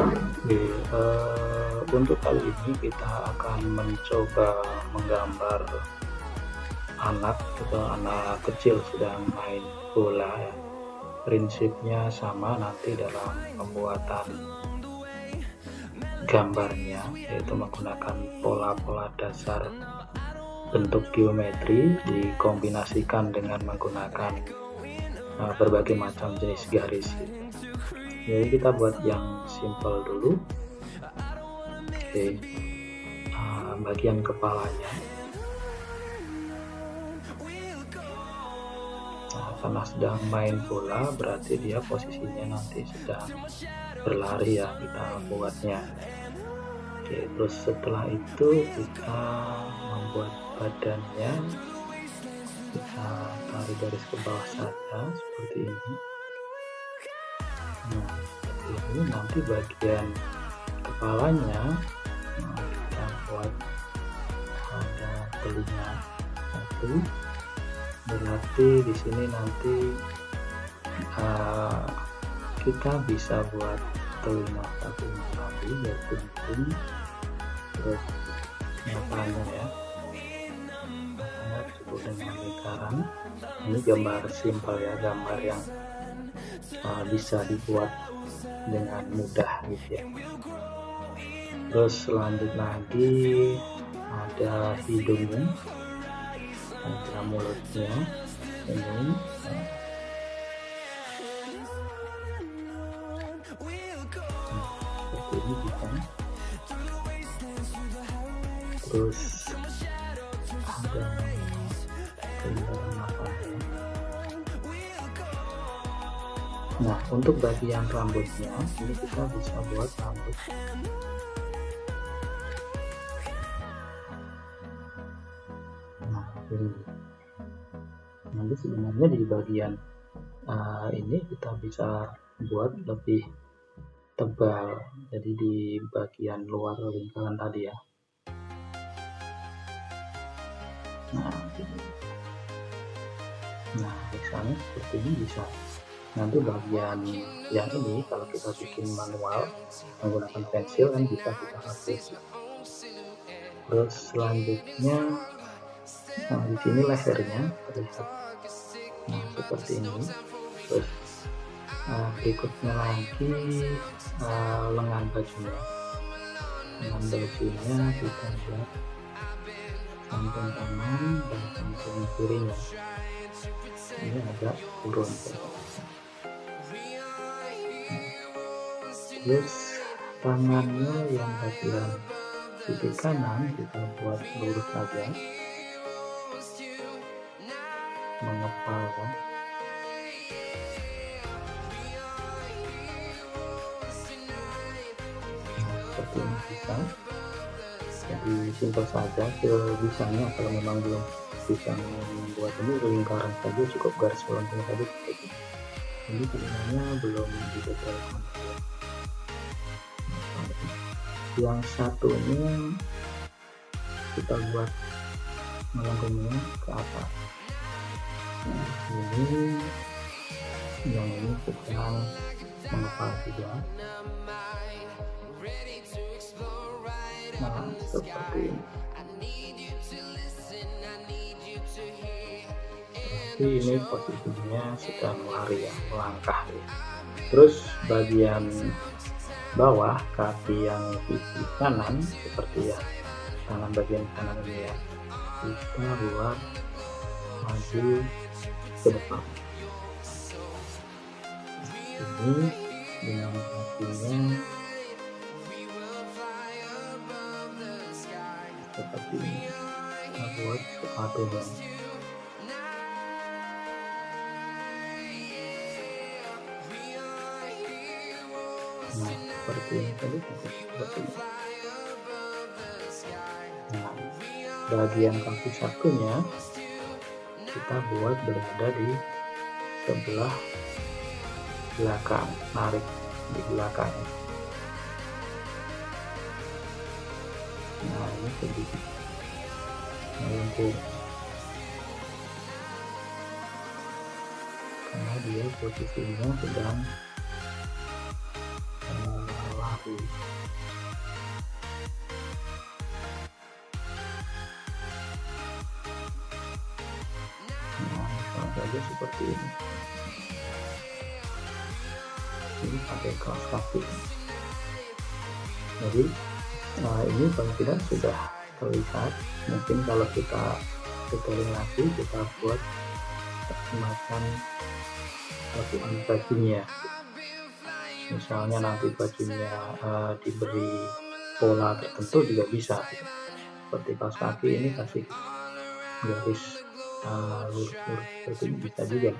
Oke, untuk kali ini kita akan mencoba menggambar anak atau anak kecil sedang main bola ya. Prinsipnya sama nanti dalam pembuatan gambarnya, yaitu menggunakan pola-pola dasar bentuk geometri dikombinasikan dengan menggunakan berbagai macam jenis garis. Jadi kita buat yang simple dulu. Oke, bagian kepalanya. Karena sedang main bola berarti dia posisinya nanti sedang berlari ya, kita buatnya. Oke, terus setelah itu kita membuat badannya, kita tarik garis ke bawah saja seperti ini. Nah, seperti ini. Nanti bagian kepalanya kita buat ada telinga satu, berarti di sini nanti kita bisa buat telinga satunya lagi, yaitu ini, terus matanya ya, matanya disebut dengan lingkaran. Ini gambar simpel ya, gambar yang bisa dibuat dengan mudah gitu ya. Terus lanjut lagi ada hidungnya, ada mulutnya ini. Seperti ini bisa. Terus ada kelihatan matanya. Nah, untuk bagian rambutnya ini kita bisa buat rambut. Nah, ini. Nanti sebenarnya di bagian ini kita bisa buat lebih tebal, jadi di bagian luar lingkaran tadi ya. Nah, misalnya seperti ini bisa. Nanti bagian yang ini kalau kita bikin manual menggunakan pensil kan bisa kita hapus. Terus selanjutnya, di sini lehernya terlihat seperti ini. Terus berikutnya lagi lengan bajunya. Lengan bajunya kita buat samping kanan dan samping kirinya. Ini agak turun. Terus tangannya yang bagian sisi kanan kita buat lurus saja, mengepal kan. Seperti ini bisa. Jadi simpel saja, sebisanya kalau memang belum bisa membuat ini lingkaran saja cukup, garis melengkung saja cukup. Ini sebenarnya belum didetailkan. Yang satunya kita buat melengkungnya ke atas. Nah, ini yang ini sedang mengepal juga. Nah, seperti ini. Ini posisinya sedang lari ya, melangkah ya. Terus bagian bawah kaki yang sisi kanan seperti ya, tangan bagian kanan ini ya, kita buat maju ke depan. Ini dengan kakinya seperti ini, kita buat sepatunya. Nah, seperti ini tadi seperti ini. Nah, bagian kaki satunya kita buat berada di sebelah belakang, narik di belakang. Nah, ini sedikit melengkung karena dia posisinya sedang lari. saja seperti ini pakai kaos kaki. Jadi ini paling tidak sudah terlihat. Mungkin kalau kita detailing lagi, kita buat semacam bajunya. Misalnya nanti bajunya diberi pola tertentu juga bisa. Seperti kaos kaki ini kasih garis lurus-lurus seperti ini bisa juga.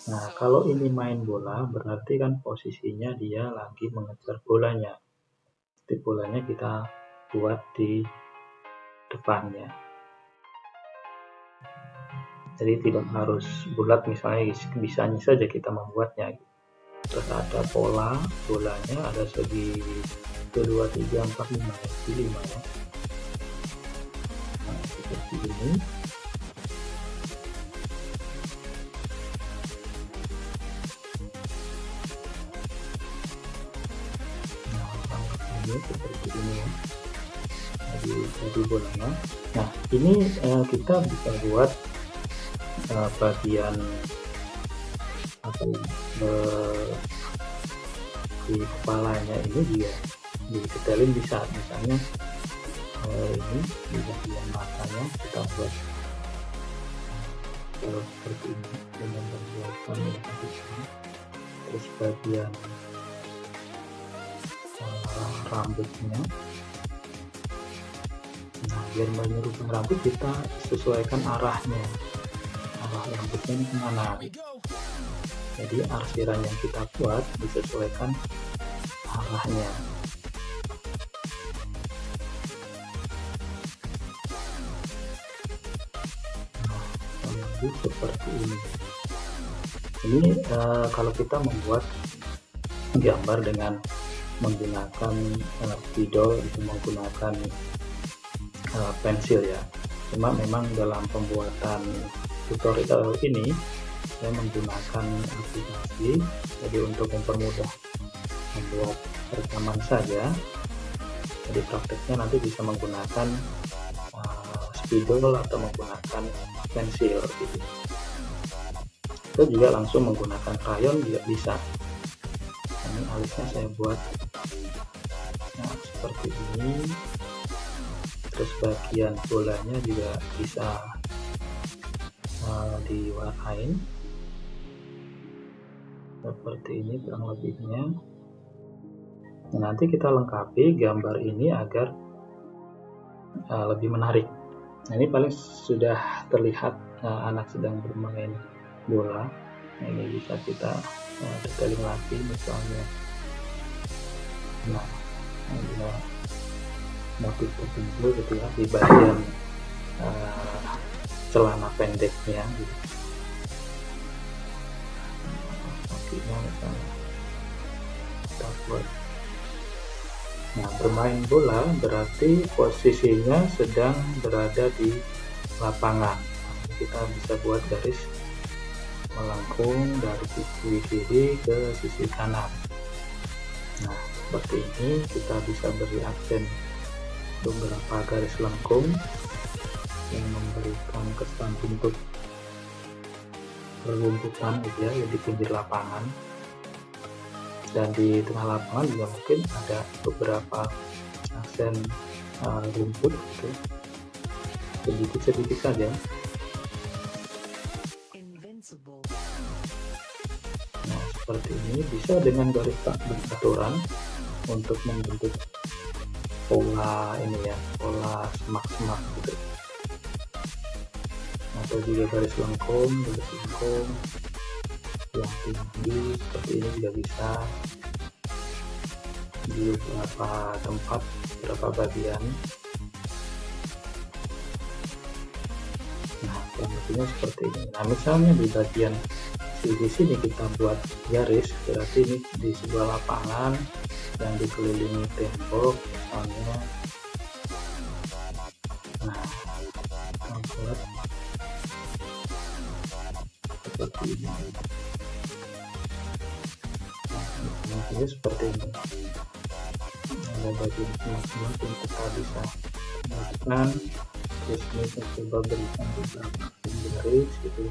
Nah, kalau ini main bola berarti kan posisinya dia lagi mengejar bolanya. Jadi bolanya kita buat di depannya. Jadi tidak harus bulat, misalnya bisanya saja kita membuatnya. Terus ada pola bolanya, ada segi 1, 2, 3, 4, 5 ya. Nah, seperti ini. Seperti ini ya, jadi bolanya. Nah, ini kita bisa buat bagian di kepalanya ini juga didetailin bisa. Misalnya ini di bagian matanya kita buat seperti ini dengan pembuatan ini. Terus bagian rambutnya, nah biar menyerupai rambut kita sesuaikan arahnya, arah rambutnya ini kemana. Jadi arsiran yang kita buat disesuaikan arahnya. Nah, seperti ini. Ini kalau kita membuat gambar dengan menggunakan spidol, itu menggunakan pensil ya. Cuma memang dalam pembuatan tutorial ini saya menggunakan aplikasi, jadi untuk mempermudah membuat rekaman saja. Jadi prakteknya nanti bisa menggunakan spidol atau menggunakan pensil gitu. Kita juga langsung menggunakan krayon juga bisa. Ini alisnya saya buat seperti ini. Terus bagian bolanya juga bisa diwarnain seperti ini kurang lebihnya. Nah, nanti kita lengkapi gambar ini agar lebih menarik. Nah, ini paling sudah terlihat anak sedang bermain bola. Nah, ini bisa kita detailing lagi misalnya. Nah, ada motif tertentu gitu ya di bagian celana pendeknya gitu. Kakinya misalnya kita buat. Nah, bermain bola berarti posisinya sedang berada di lapangan. Kita bisa buat garis melengkung dari sisi kiri ke sisi kanan. Nah, seperti ini kita bisa beri aksen beberapa garis lengkung yang memberikan kesan bentuk perlumputan gitu ya, di pinggir lapangan. Dan di tengah lapangan juga mungkin ada beberapa aksen rumput gitu, sedikit-sedikit saja. Nah, seperti ini bisa dengan garis beraturan untuk membentuk pola ini ya, pola semak-semak gitu. Atau juga garis lengkung yang tinggi seperti ini juga bisa di beberapa tempat, beberapa bagian. Nah, contohnya seperti ini. Nah, misalnya di bagian di sini kita buat garis, berarti ini di sebuah lapangan yang dikelilingi tembok misalnya. Nah, kita buat seperti ini. Nah, seperti ini. Ada bagian semua yang kita bisa lakukan. Terus ini saya coba berikan beberapa garis gitu.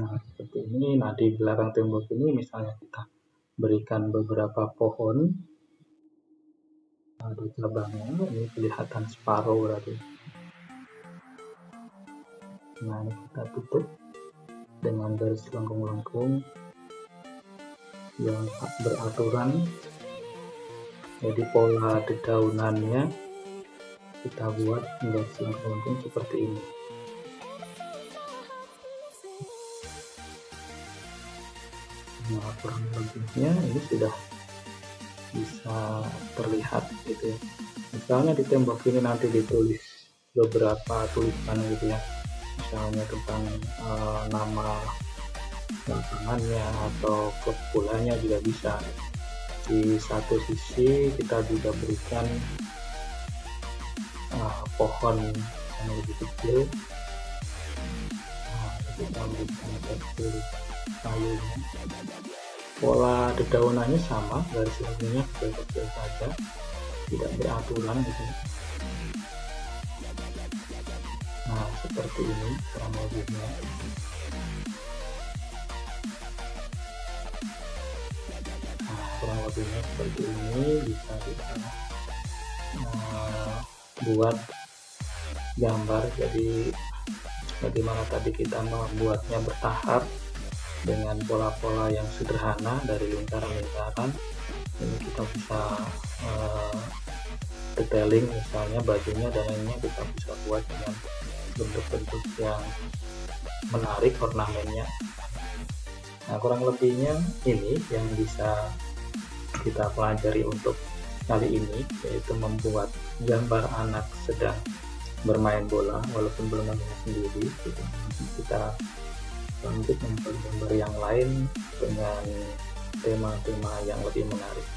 Nah, seperti ini. Nah, di belakang tembok ini misalnya kita berikan beberapa pohon, ada cabangnya, ini kelihatan separuh berarti. Nah, ini kita tutup dengan garis lengkung-lengkung yang beraturan. Jadi pola dedaunannya kita buat garis lengkung-lengkung seperti ini. Nah, kurang lebihnya ini sudah bisa terlihat gitu ya. Misalnya di tembok ini nanti ditulis beberapa tulisan gitu ya, misalnya tentang nama lapangannya atau klub bolanya juga bisa. Di satu sisi kita juga berikan pohon yang lebih kecil. Nah, kita berikan tekstur kayunya. Pola dedaunannya sama, garis lengkungnya kecil-kecil saja, tidak beraturan gitu. Nah, seperti ini kurang lebihnya. Nah, kurang lebihnya seperti ini bisa kita buat gambar. Jadi bagaimana tadi kita membuatnya bertahap dengan pola-pola yang sederhana dari lingkaran-lingkaran, ini kita bisa detailing, misalnya bajunya dan lainnya kita bisa buat dengan bentuk-bentuk yang menarik ornamennya. Nah, kurang lebihnya ini yang bisa kita pelajari untuk kali ini, yaitu membuat gambar anak sedang bermain bola walaupun belum mainnya sendiri gitu. Kita lanjut membuat gambar yang lain dengan tema-tema yang lebih menarik.